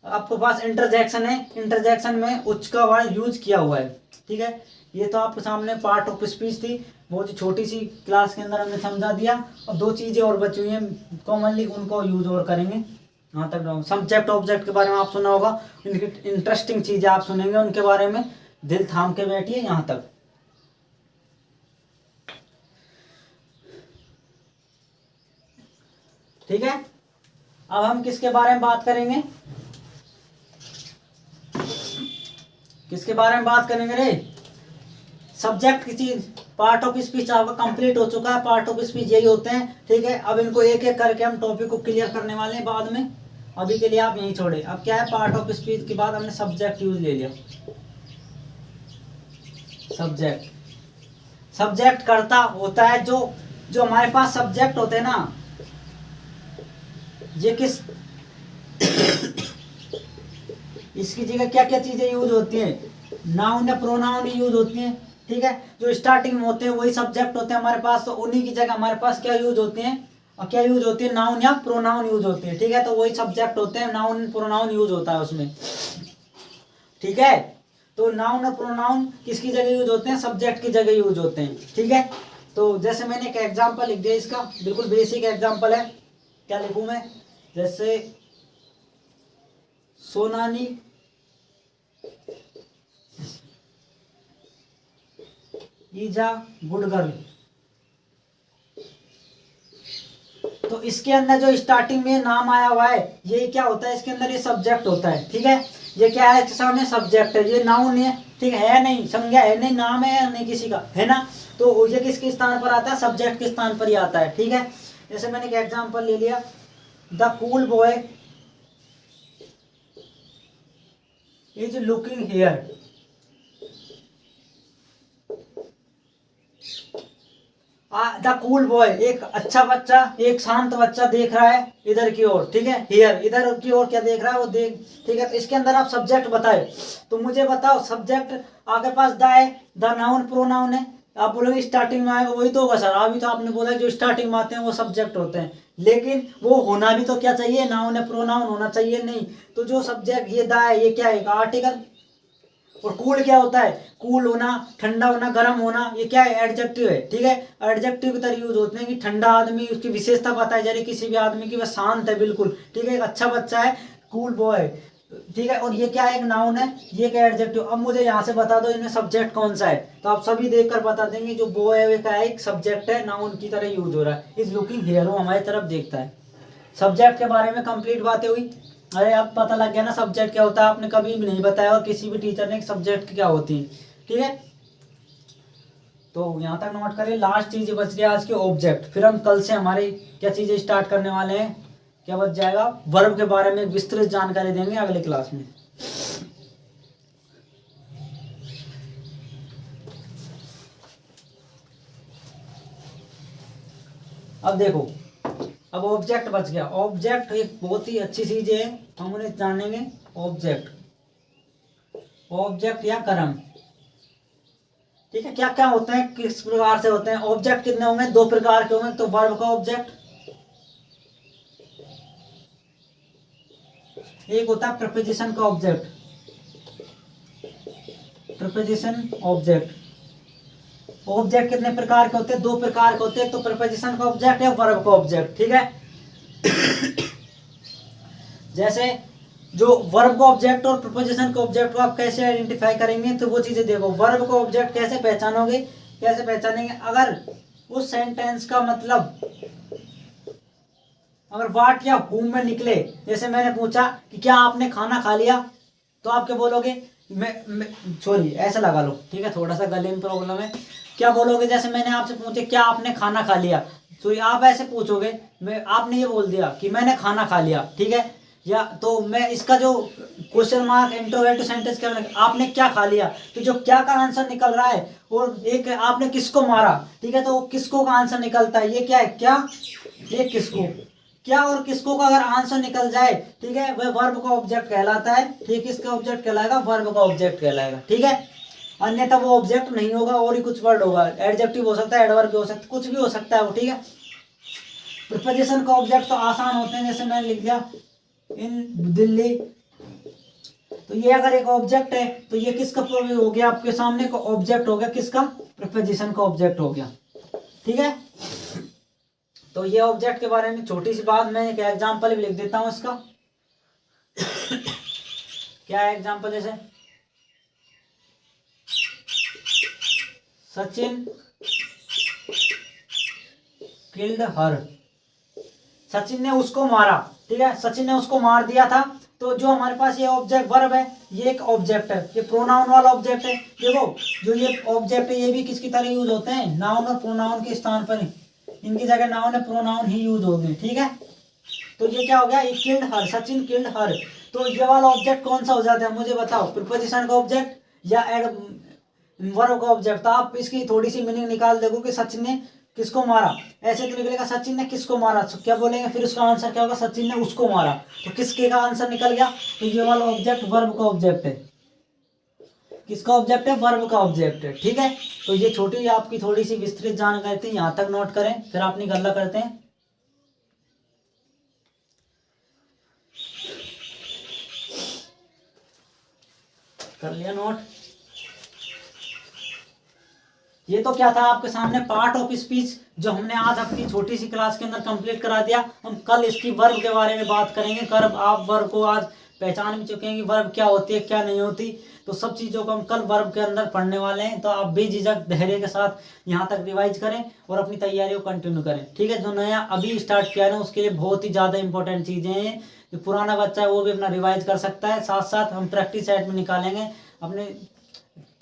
आपके पास इंटरजेक्शन है, इंटरजेक्शन में उच्च का वर्ड यूज किया हुआ है। ठीक है, ये तो आपके सामने पार्ट ऑफ स्पीच थी, बहुत ही छोटी सी क्लास के अंदर हमने समझा दिया, और दो चीजें और बची हुई हैं कॉमनली, उनको यूज और करेंगे। यहाँ तक सब्जेक्ट ऑब्जेक्ट के बारे में आप सुना होगा, इंटरेस्टिंग चीजें आप सुनेंगे उनके बारे में, दिल थाम के बैठिए यहाँ तक। ठीक है, अब हम किसके बारे में बात करेंगे, किसके बारे में बात करेंगे रे, सब्जेक्ट की चीज। पार्ट ऑफ स्पीच आपका कंप्लीट हो चुका है, पार्ट ऑफ स्पीच यही होते हैं। ठीक है, अब इनको एक एक करके हम टॉपिक को क्लियर करने वाले हैं बाद में, अभी के लिए आप यहीं छोड़े। अब क्या है, पार्ट ऑफ स्पीच के बाद हमने सब्जेक्ट यूज ले लिया, सब्जेक्ट, सब्जेक्ट करता होता है जो जो हमारे पास सब्जेक्ट होते हैं ना, ये किस इसकी जगह क्या क्या चीजें यूज होती हैं, नाउन या प्रोनाउन यूज होती हैं। ठीक है, जो स्टार्टिंग में होते हैं वही सब्जेक्ट होते हैं हमारे पास, तो उन्हीं की जगह हमारे पास क्या यूज होते हैं, और क्या यूज होती है, नाउन या प्रोनाउन यूज होती है। ठीक है, तो वही सब्जेक्ट होते हैं, नाउन प्रोनाउन यूज होता है उसमें। ठीक है, तो नाउन और प्रोनाउन किसकी जगह यूज होते हैं, सब्जेक्ट की जगह यूज होते हैं। ठीक है, तो जैसे मैंने एक एग्जाम्पल लिख दिया इसका, बिल्कुल बेसिक एग्जाम्पल है, क्या लिखूं मैं, जैसे सोनानी इज अ गुड गर्ल, तो इसके अंदर जो स्टार्टिंग में नाम आया हुआ है ये क्या होता है, इसके अंदर ये सब्जेक्ट होता है। ठीक है, ये क्या है, सामने सब्जेक्ट है, ये नाउन है। ठीक है नहीं, संज्ञा है नहीं, नाम है नहीं किसी का, है ना, तो ये किसके स्थान पर आता है, सब्जेक्ट के स्थान पर ही आता है। ठीक है, जैसे मैंने एक एग्जांपल ले लिया, the cool boy is looking here, the cool boy, एक अच्छा बच्चा, एक शांत बच्चा देख रहा है इधर की ओर। ठीक है, हियर इधर की ओर क्या देख रहा है वो देख। ठीक है, तो इसके अंदर आप सब्जेक्ट बताए, तो मुझे बताओ सब्जेक्ट आपके पास द है, द नाउन प्रोनाउन है, आप बोलोगे स्टार्टिंग में आएगा, वही तो होगा सर, अभी तो आपने बोला जो स्टार्टिंग में आते हैं वो सब्जेक्ट होते हैं, लेकिन वो होना भी तो क्या चाहिए, नाउन है प्रोनाउन होना चाहिए नहीं, तो जो सब्जेक्ट ये द है, ये क्या है, आर्टिकल। और कूल क्या होता है, कूल होना, ठंडा होना, गर्म होना, ये क्या है, एडजेक्टिव है। ठीक है, एडजेक्टिव की तरह यूज होते हैं कि ठंडा आदमी, उसकी विशेषता बताई जा रही है किसी भी आदमी की, वह शांत है बिल्कुल। ठीक है, एक अच्छा बच्चा है, कूल बॉय। ठीक है, और ये क्या है, एक नाउन है, ये क्या एडजेक्टिव। अब मुझे यहाँ से बता दो इनमें सब्जेक्ट कौन सा है, तो आप सभी देखकर बता देंगे जो बॉय है वो क्या है, एक सब्जेक्ट है, नाउन की तरह यूज हो रहा है। इज लुकिंग हियर, वो हमारी तरफ देखता है। सब्जेक्ट के बारे में कंप्लीट बातें हुई। अरे अब पता लग गया ना सब्जेक्ट क्या होता है, आपने कभी भी नहीं बताया और किसी भी टीचर ने सब्जेक्ट क्या होती है। ठीक है, तो यहाँ तक नोट करें। लास्ट चीज बच गया आज के ऑब्जेक्ट, फिर हम कल से हमारी क्या चीजें स्टार्ट करने वाले हैं, क्या बच जाएगा, वर्ब के बारे में विस्तृत जानकारी देंगे अगले क्लास में। अब देखो, अब ऑब्जेक्ट बच गया। ऑब्जेक्ट एक बहुत ही अच्छी चीज है, हम उन्हें जानेंगे। ऑब्जेक्ट, ऑब्जेक्ट या कर्म। ठीक है, क्या क्या होते हैं, किस प्रकार से होते हैं ऑब्जेक्ट, कितने होंगे, दो प्रकार के होंगे। तो वर्ब का ऑब्जेक्ट, एक होता है प्रीपोजिशन का ऑब्जेक्ट, प्रीपोजिशन ऑब्जेक्ट। ऑब्जेक्ट कितने प्रकार के होते हैं, दो प्रकार के होते हैं, तो प्रीपोजिशन का ऑब्जेक्ट है, वर्ब का ऑब्जेक्ट। ठीक है, जैसे जो वर्ब का ऑब्जेक्ट और प्रीपोजिशन का ऑब्जेक्ट को आप कैसे आइडेंटिफाई करेंगे, तो वो चीजें देखो। वर्ब का ऑब्जेक्ट कैसे पहचानोगे, कैसे पहचानेंगे, अगर उस सेंटेंस का मतलब अगर वाट या हुम में निकले, जैसे मैंने पूछा कि क्या आपने खाना खा लिया, तो आप क्या बोलोगे, मैं सॉरी ऐसा लगा लो। ठीक है, थोड़ा सा गले में प्रॉब्लम है। क्या बोलोगे, जैसे मैंने आपसे पूछे क्या आपने खाना खा लिया, तो आप ऐसे पूछोगे, मैं आपने ये बोल दिया कि मैंने खाना खा लिया। ठीक है, या तो मैं इसका जो क्वेश्चन मार्क इंटरोगेटिव सेंटेंस क्या बनेगा, आपने क्या खा लिया, तो जो क्या का आंसर निकल रहा है, और एक आपने किसको मारा, ठीक है, तो किसको का आंसर निकलता है, ये क्या है, क्या, ये किसको, क्या और किसको का अगर आंसर निकल जाए, ठीक है, वह वर्ब का ऑब्जेक्ट कहलाता है, ठीक, किसका ऑब्जेक्ट कहलाएगा, वर्ब का ऑब्जेक्ट कहलाएगा, ठीक है। अन्यथा वो ऑब्जेक्ट नहीं होगा और ही कुछ वर्ड होगा, एडजेक्टिव हो सकता है, एडवर्ब भी हो सकता है, कुछ भी हो सकता है वो, ठीक है। प्रीपोजिशन का ऑब्जेक्ट तो आसान होते हैं, जैसे मैंने लिख दिया इन दिल्ली, तो ये अगर एक ऑब्जेक्ट है तो ये किसका हो गया, आपके सामने का ऑब्जेक्ट हो गया, किसका, प्रीपोजिशन का ऑब्जेक्ट हो गया, ठीक है। तो ये ऑब्जेक्ट के बारे में छोटी सी बात, मैं एक एग्जांपल भी लिख देता हूं इसका। क्या है एग्जांपल, जैसे सचिन किल्ड हर, सचिन ने उसको मारा, ठीक है, सचिन ने उसको मार दिया था, तो जो हमारे पास ये ऑब्जेक्ट वर्ब है, ये एक ऑब्जेक्ट है, ये प्रोनाउन वाला ऑब्जेक्ट है। देखो जो ये ऑब्जेक्ट है ये भी किसकी तरह यूज होते हैं, नाउन और प्रोनाउन के स्थान पर, इनकी जगह नाउन और प्रोनाउन ही यूज होंगे, ठीक है। तो ये क्या हो गया, ये killed her, Sachin killed her, तो ये वाला ऑब्जेक्ट कौन सा हो जाता है, मुझे बताओ, प्रीपोजिशन का ऑब्जेक्ट या वर्ब का ऑब्जेक्ट। तो आप इसकी थोड़ी सी मीनिंग निकाल देखो कि सचिन ने किसको मारा, ऐसे तो निकलेगा सचिन ने किसको मारा, तो क्या बोलेंगे फिर उसका आंसर क्या होगा, सचिन ने उसको मारा, तो किसके का आंसर निकल गया, तो ये वाला ऑब्जेक्ट वर्ब का ऑब्जेक्ट है, किसका ऑब्जेक्ट है, वर्ब का ऑब्जेक्ट है, ठीक है। तो ये छोटी आपकी थोड़ी सी विस्तृत जानकारी थी, यहां तक नोट करें, फिर अपनी गल्ला करते हैं। कर लिया नोट। ये तो क्या था आपके सामने पार्ट ऑफ स्पीच, जो हमने आज अपनी छोटी सी क्लास के अंदर कंप्लीट करा दिया। हम कल इसकी वर्ब के बारे में बात करेंगे, कर आप वर्ब को आज पहचान भी चुके हैं कि वर्ब क्या होती है क्या नहीं होती, तो सब चीज़ों को हम कल वर्ब के अंदर पढ़ने वाले हैं। तो आप बेझिझक धैर्य के साथ यहाँ तक रिवाइज करें और अपनी तैयारी को कंटिन्यू करें, ठीक है। जो नया अभी स्टार्ट किया है ना, उसके लिए बहुत ही ज़्यादा इंपॉर्टेंट चीज़ें हैं। जो पुराना बच्चा है वो भी अपना रिवाइज कर सकता है, साथ साथ हम प्रैक्टिस सेट में निकालेंगे अपने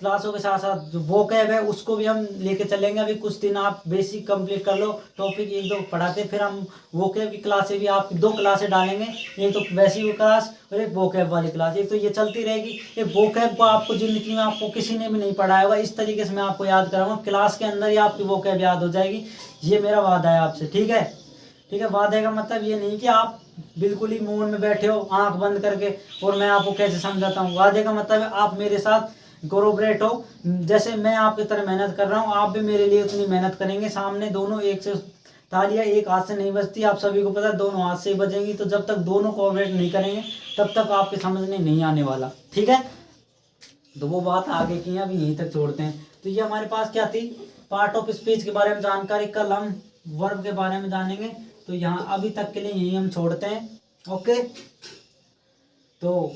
क्लासों के साथ साथ। जो वोकैब है उसको भी हम लेके चलेंगे। अभी कुछ दिन आप बेसिक कंप्लीट कर लो, टॉपिक एक दो पढ़ाते, फिर हम वोकैब की क्लासें भी आप 2 क्लासें डालेंगे, एक तो वैसी क्लास और एक वोकैब वाली क्लास। एक तो ये चलती रहेगी, ये वोकैब को आपको जिंदगी में आपको किसी ने भी नहीं पढ़ाया होगा, इस तरीके से मैं आपको याद कराऊंगा, क्लास के अंदर ही आपकी वोकैब याद हो जाएगी। ये मेरा वादा है आपसे, ठीक है। ठीक है, वादे का मतलब ये नहीं कि आप बिल्कुल ही मौन में बैठे हो आंख बंद करके और मैं आपको कैसे समझाता हूँ। वादे का मतलब है आप मेरे साथ कोऑपरेट हो, जैसे मैं आपकी तरह मेहनत कर रहा हूँ आप भी मेरे लिए उतनी मेहनत करेंगे। सामने दोनों एक से तालियां एक हाथ से नहीं बजती, आप सभी को पता है, दोनों हाथ से ही बजेंगी। तो जब तक दोनों कोऑपरेट नहीं करेंगे तब तक आपके समझ में नहीं आने वाला, ठीक है। तो वो बात आगे की अभी यहीं तक छोड़ते हैं। तो ये हमारे पास क्या थी, पार्ट ऑफ स्पीच के बारे में जानकारी। कल हम वर्ब के बारे में जानेंगे। तो यहाँ अभी तक के लिए यही हम छोड़ते हैं, ओके। तो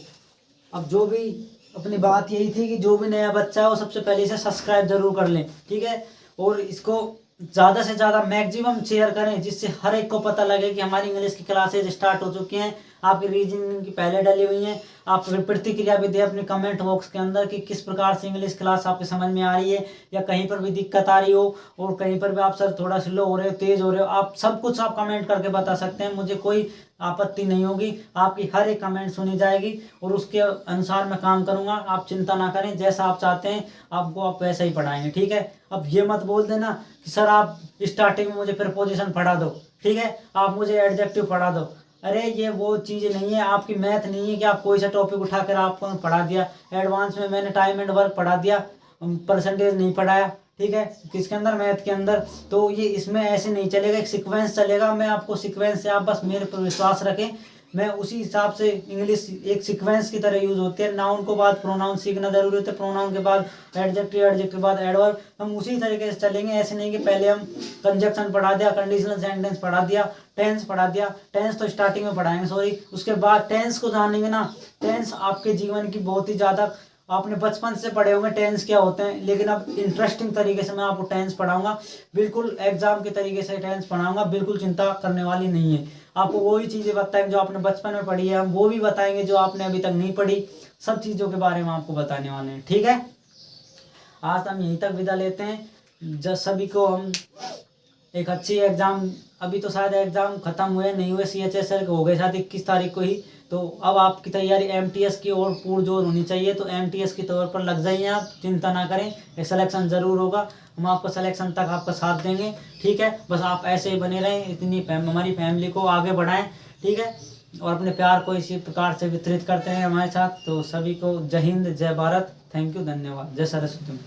अब जो भी अपनी बात यही थी कि जो भी नया बच्चा है वो सबसे पहले इसे सब्सक्राइब जरूर कर लें, ठीक है। और इसको ज़्यादा से ज़्यादा मैक्सिमम शेयर करें, जिससे हर एक को पता लगे कि हमारी इंग्लिश की क्लासेज स्टार्ट हो चुकी हैं। आपकी रीजनिंग की पहले डली हुई हैं। आप प्रतिक्रिया भी दें अपने कमेंट बॉक्स के अंदर कि किस प्रकार से इंग्लिश क्लास आपके समझ में आ रही है, या कहीं पर भी दिक्कत आ रही हो, और कहीं पर भी आप सर थोड़ा स्लो हो रहे हो, तेज़ हो रहे हो, आप सब कुछ आप कमेंट करके बता सकते हैं। मुझे कोई आपत्ति नहीं होगी, आपकी हर एक कमेंट सुनी जाएगी और उसके अनुसार मैं काम करूंगा। आप चिंता ना करें, जैसा आप चाहते हैं आपको आप वैसा ही पढ़ाएंगे, ठीक है। अब ये मत बोल देना कि सर आप स्टार्टिंग में मुझे प्रीपोजिशन पढ़ा दो, ठीक है, आप मुझे एडजेक्टिव पढ़ा दो। अरे ये वो चीज़ नहीं है, आपकी मैथ नहीं है कि आप कोई सा टॉपिक उठाकर आपको पढ़ा दिया। एडवांस में मैंने टाइम एंड वर्क पढ़ा दिया, परसेंटेज नहीं पढ़ाया, ठीक है, किसके अंदर, मैथ के अंदर। तो ये इसमें ऐसे नहीं चलेगा, एक सीक्वेंस चलेगा। मैं आपको सीक्वेंस से, आप बस मेरे पर विश्वास रखें, मैं उसी हिसाब से, इंग्लिश एक सीक्वेंस की तरह यूज होती है। नाउन को बाद प्रोनाउन सीखना जरूरी होता है, प्रोनाउन के बाद एडजेक्टिव, एडजेक्टिव बाद एडवर्ब। हम उसी तरीके से चलेंगे, ऐसे नहीं कि पहले हम कंजक्शन पढ़ा दिया, कंडीशनल सेंटेंस पढ़ा दिया, टेंस पढ़ा दिया। टेंस तो स्टार्टिंग में पढ़ाएंगे, सॉरी, उसके बाद टेंस को जानेंगे ना। टेंस आपके जीवन की बहुत ही ज़्यादा, आपने बचपन से पढ़े होंगे टेंस क्या होते हैं, लेकिन अब इंटरेस्टिंग तरीके से मैं आपको टेंस पढ़ाऊंगा, बिल्कुल एग्जाम के तरीके से टेंस पढ़ाऊंगा, बिल्कुल चिंता करने वाली नहीं है। आपको वही चीज़ें बताएंगे जो आपने बचपन में पढ़ी है, हम वो भी बताएंगे जो आपने अभी तक नहीं पढ़ी। सब चीज़ों के बारे में आपको बताने वाले हैं, ठीक है। आज हम यहीं तक विदा लेते हैं। जब सभी को हम एक अच्छी एग्ज़ाम, अभी तो शायद एग्ज़ाम ख़त्म हुए नहीं हुए, CHSL के हो गए शायद 21 तारीख को ही। तो अब आपकी तैयारी MTS की ओर पुरजोर होनी चाहिए। तो MTS की तौर पर लग जाइए आप, चिंता ना करें, ये सिलेक्शन ज़रूर होगा। हम आपको सिलेक्शन तक आपका साथ देंगे, ठीक है। बस आप ऐसे ही बने रहें, इतनी हमारी फैमिली को आगे बढ़ाएं, ठीक है। और अपने प्यार को इसी प्रकार से वितरित करते हैं हमारे साथ। तो सभी को जय हिंद, जय भारत, थैंक यू, धन्यवाद, जय सरस्वती।